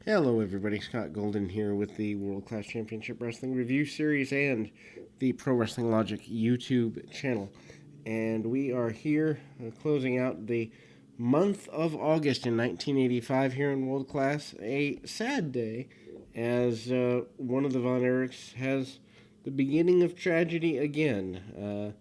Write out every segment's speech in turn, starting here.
Hello, everybody. Scott Golden here with the World Class Championship Wrestling Review Series and the Pro Wrestling Logic YouTube channel. And we are here closing out the month of August in 1985 here in World Class. A sad day as one of the Von Erichs has the beginning of tragedy again.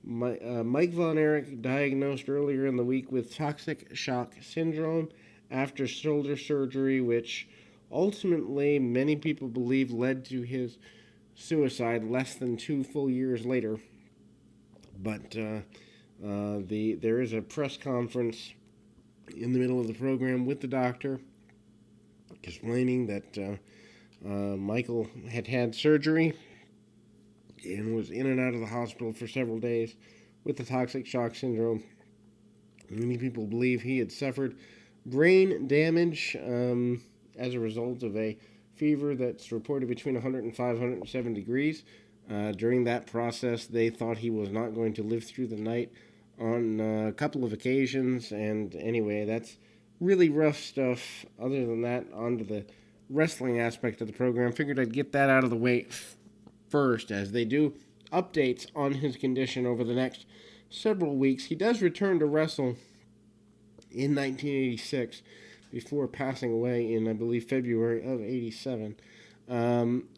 Mike Von Erich diagnosed earlier in the week with toxic shock syndrome after shoulder surgery, which ultimately many people believe led to his suicide less than 2 full years later. But there is a press conference in the middle of the program with the doctor explaining that Michael had surgery and was in and out of the hospital for several days with the toxic shock syndrome. Many people believe he had suffered brain damage as a result of a fever that's reported between 105 and 107 degrees. During that process, they thought he was not going to live through the night on a couple of occasions. And anyway, that's really rough stuff. Other than that, on to the wrestling aspect of the program. Figured I'd get that out of the way first, as they do updates on his condition over the next several weeks. He does return to wrestle in 1986 before passing away in, I believe, February of 87.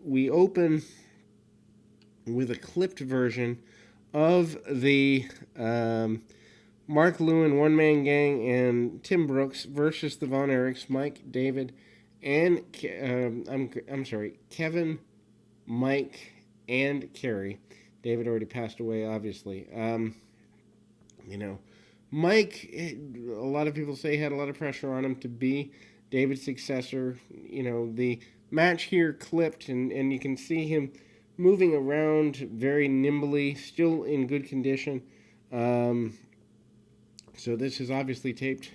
We open with a clipped version of the Mark Lewin one-man gang and Tim Brooks versus the Von Erichs, Mike, David, and Kevin, Mike, and Kerry. David already passed away, obviously. Mike, a lot of people say, had a lot of pressure on him to be David's successor. The match here clipped, and you can see him moving around very nimbly, still in good condition. So this is obviously taped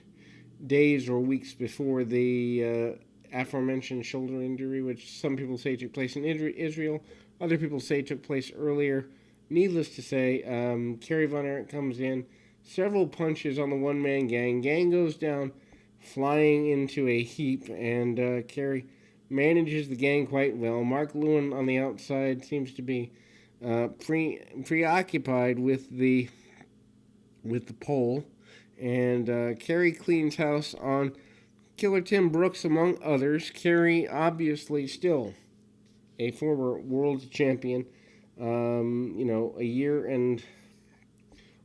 days or weeks before the aforementioned shoulder injury, which some people say took place in Israel. Other people say took place earlier. Needless to say, Kerry Von Erich comes in. Several punches on the one-man gang. Gang goes down, flying into a heap, and Kerry manages the gang quite well. Mark Lewin on the outside seems to be preoccupied with the pole, and Kerry cleans house on Killer Tim Brooks, among others. Kerry, obviously still a former world champion,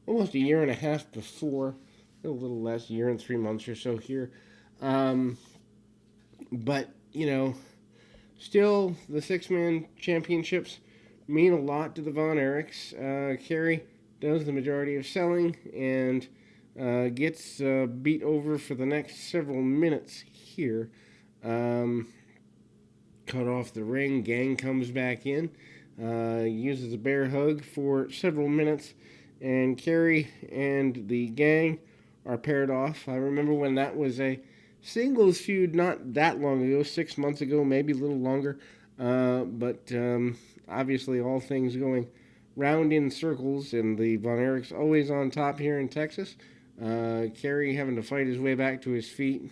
almost a year and a half before, a little less, a year and 3 months or so here. But, still the six-man championships mean a lot to the Von Erichs. Kerry does the majority of selling and gets beat over for the next several minutes here. Cut off the ring, gang comes back in, uses a bear hug for several minutes, and Kerry and the gang are paired off. I remember when that was a singles feud not that long ago, 6 months ago, maybe a little longer, but obviously all things going round in circles, and the Von Erichs always on top here in Texas. Kerry having to fight his way back to his feet.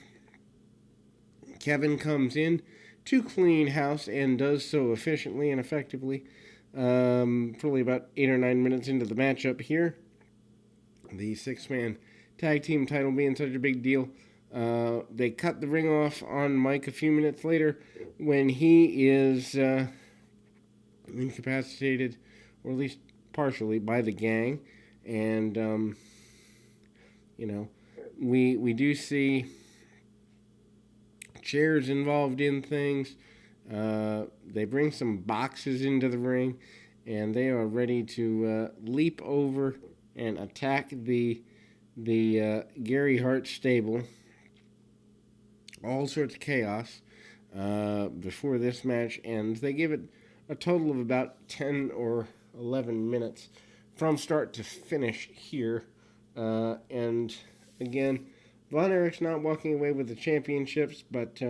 Kevin comes in to clean house and does so efficiently and effectively. Probably about 8 or 9 minutes into the matchup here. The six-man tag team title being such a big deal. They cut the ring off on Mike a few minutes later when he is incapacitated, or at least partially, by the gang. And, we do see chairs involved in things. They bring some boxes into the ring, and they are ready to leap over and attack the Gary Hart stable. All sorts of chaos before this match ends. They give it a total of about 10 or 11 minutes from start to finish here. And again, Von Erich's not walking away with the championships, but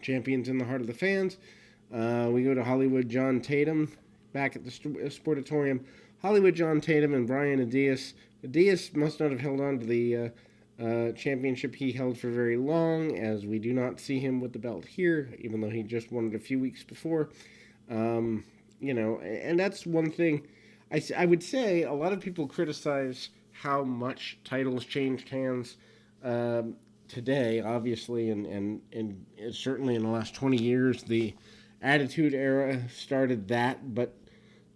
champions in the heart of the fans. We go to Hollywood John Tatum back at the Sportatorium. Hollywood John Tatum and Brian Adias. Adias must not have held on to the championship he held for very long, as we do not see him with the belt here, even though he just won it a few weeks before. And that's one thing. I would say a lot of people criticize how much titles changed hands today, obviously, and certainly in the last 20 years, the Attitude Era started that. But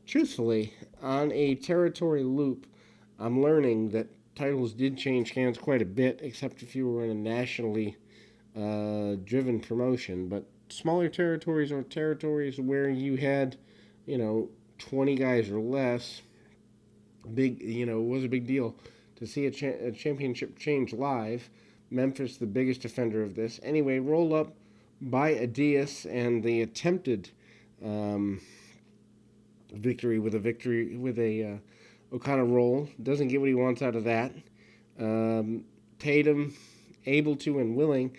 truthfully, on a territory loop, I'm learning that titles did change hands quite a bit, except if you were in a nationally driven promotion. But smaller territories or territories where you had, 20 guys or less, it was a big deal to see a championship change live. Memphis, the biggest offender of this. Anyway, roll up by Adias and the attempted victory with a O'Connor roll. Doesn't get what he wants out of that. Tatum able to and willing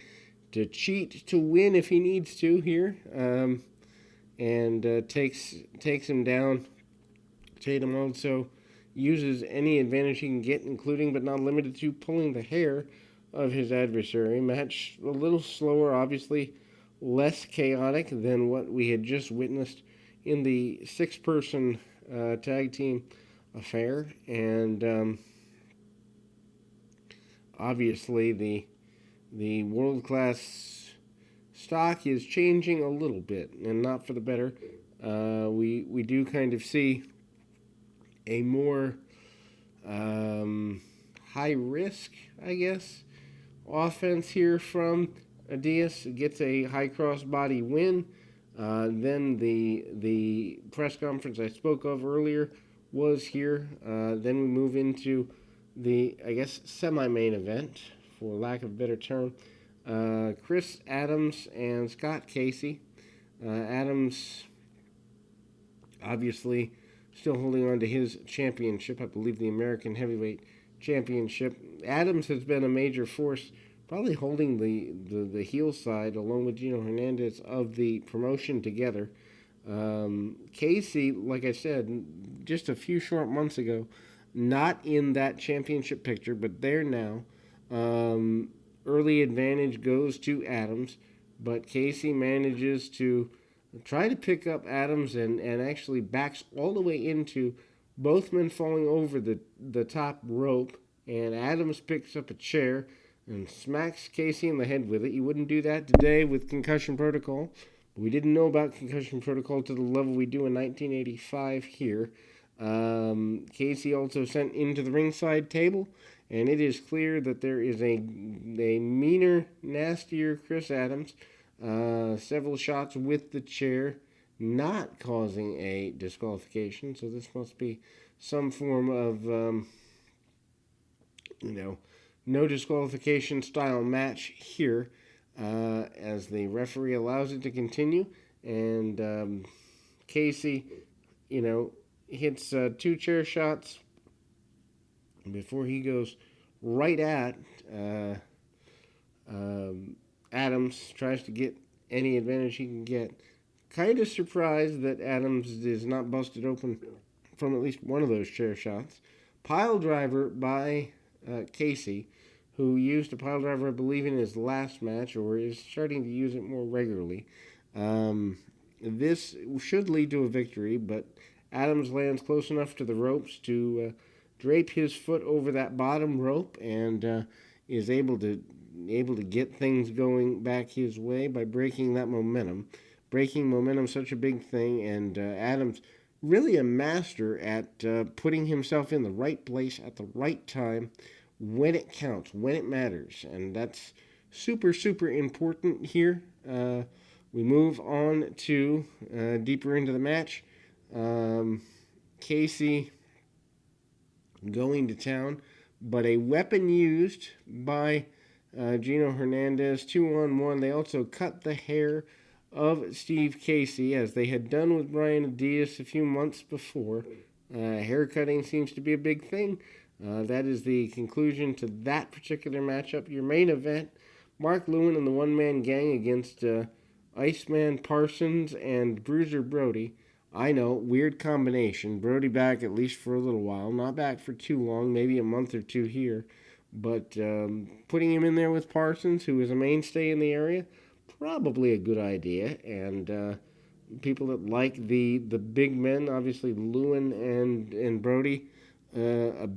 to cheat to win if he needs to here, and takes him down. Tatum also uses any advantage he can get, including but not limited to pulling the hair of his adversary. Match a little slower, obviously less chaotic than what we had just witnessed in the six-person tag team affair, and obviously the world-class stock is changing a little bit, and not for the better. We do kind of see a more high risk, I guess, offense here from Adias. Gets a high cross body win. Then the press conference I spoke of earlier was here. Then we move into the, I guess, semi-main event, for lack of a better term. Chris Adams and Scott Casey. Adams obviously still holding on to his championship, I believe the American Heavyweight Championship. Adams has been a major force, probably holding the heel side, along with Gino Hernandez, of the promotion together. Casey, like I said, just a few short months ago, not in that championship picture, but there now. Early advantage goes to Adams, but Casey manages to try to pick up Adams and actually backs all the way into both men falling over the top rope, and Adams picks up a chair and smacks Casey in the head with it. You wouldn't do that today with concussion protocol. We didn't know about concussion protocol to the level we do in 1985 here. Casey also sent into the ringside table, and it is clear that there is a meaner, nastier Chris Adams. Several shots with the chair, not causing a disqualification. So this must be some form of, no disqualification style match here, as the referee allows it to continue. And Casey, hits two chair shots before he goes right at Adams, tries to get any advantage he can get. Kind of surprised that Adams is not busted open from at least one of those chair shots. Pile driver by Casey, who used a pile driver, I believe, in his last match, or is starting to use it more regularly. This should lead to a victory, but Adams lands close enough to the ropes to drape his foot over that bottom rope, and is able to get things going back his way by breaking that momentum. Breaking momentum, such a big thing, and Adams really a master at putting himself in the right place at the right time when it counts, when it matters, and that's super, super important here. We move on to deeper into the match. Casey going to town, but a weapon used by Gino Hernandez, 2-on-1. They also cut the hair of Steve Casey, as they had done with Brian Adias a few months before. Hair cutting seems to be a big thing. That is the conclusion to that particular matchup. Your main event, Mark Lewin and the one-man gang against Iceman Parsons and Bruiser Brody. I know, weird combination. Brody back at least for a little while. Not back for too long, maybe a month or two here. but putting him in there with Parsons, who is a mainstay in the area, probably a good idea. And people that like the big men, obviously Lewin and Brody, a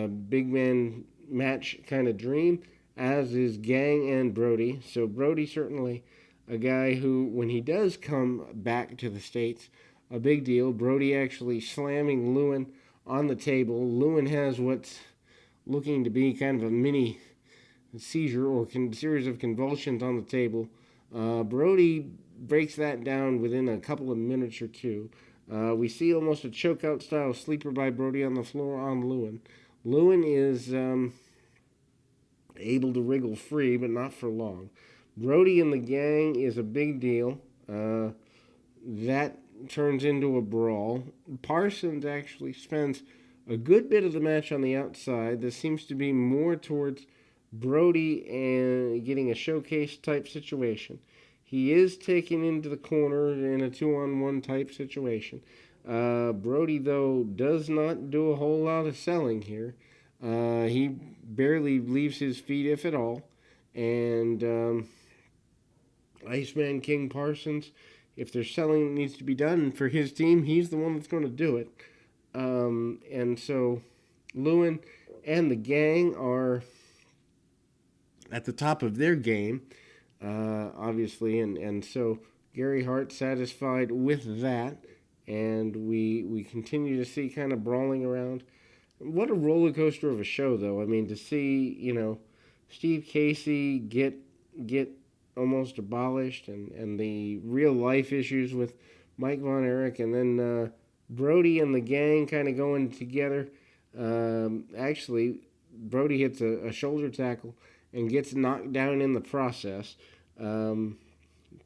big man match kind of dream, as is Gang and Brody. So Brody certainly a guy who, when he does come back to the States, a big deal. Brody actually slamming Lewin on the table. Lewin has what's looking to be kind of a mini seizure or series of convulsions on the table. Brody breaks that down within a couple of minutes or two. We see almost a chokeout style sleeper by Brody on the floor on Lewin. Lewin is able to wriggle free, but not for long. Brody and the Gang is a big deal. That turns into a brawl. Parsons actually spends a good bit of the match on the outside. This seems to be more towards Brody and getting a showcase type situation. He is taken into the corner in a 2-on-1 type situation. Brody, though, does not do a whole lot of selling here. He barely leaves his feet, if at all. And Iceman King Parsons, if there's selling that needs to be done for his team, he's the one that's going to do it. And so Lewin and the Gang are at the top of their game, obviously, and so Gary Hart satisfied with that, and we continue to see kind of brawling around. What a roller coaster of a show, though. I mean, to see Steve Casey get almost abolished, and the real life issues with Mike Von Erich, and then Brody and the Gang kind of going together. Actually, Brody hits a shoulder tackle and gets knocked down in the process,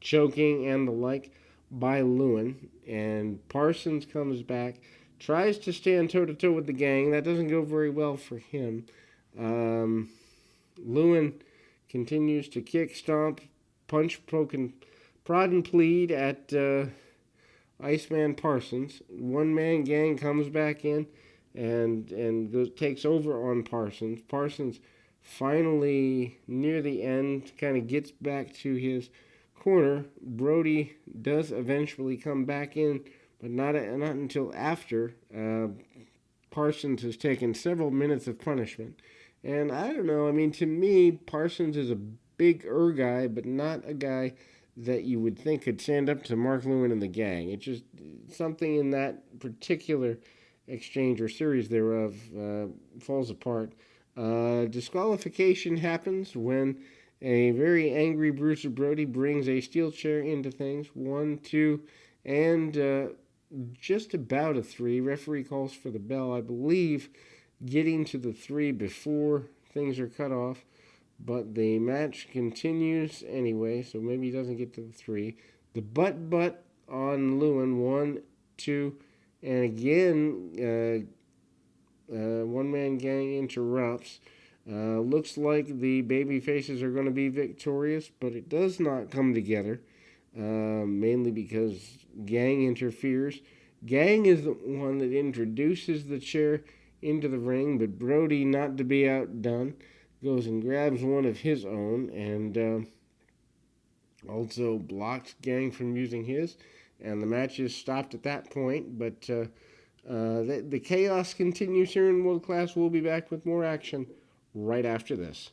choking and the like by Lewin. And Parsons comes back, tries to stand toe-to-toe with the Gang. That doesn't go very well for him. Lewin continues to kick, stomp, punch, poke, and prod and plead at Iceman Parsons. One-man Gang comes back in and takes over on Parsons. Parsons finally, near the end, kind of gets back to his corner. Brody does eventually come back in, but not until after Parsons has taken several minutes of punishment. And I don't know, I mean, to me, Parsons is a big guy, but not a guy that you would think could stand up to Mark Lewin and the Gang. It's just something in that particular exchange or series thereof falls apart. Disqualification happens when a very angry Bruce Brody brings a steel chair into things. 1, 2, and just about a 3. Referee calls for the bell, I believe, getting to the 3 before things are cut off. But the match continues anyway, so maybe he doesn't get to the 3. The butt on Lewin, 1, 2, and again, one-man Gang interrupts. Looks like the baby faces are going to be victorious, but it does not come together, mainly because Gang interferes. Gang is the one that introduces the chair into the ring, but Brody, not to be outdone, goes and grabs one of his own and also blocks Gang from using his, and the match is stopped at that point. But the chaos continues here in World Class. We'll be back with more action right after this.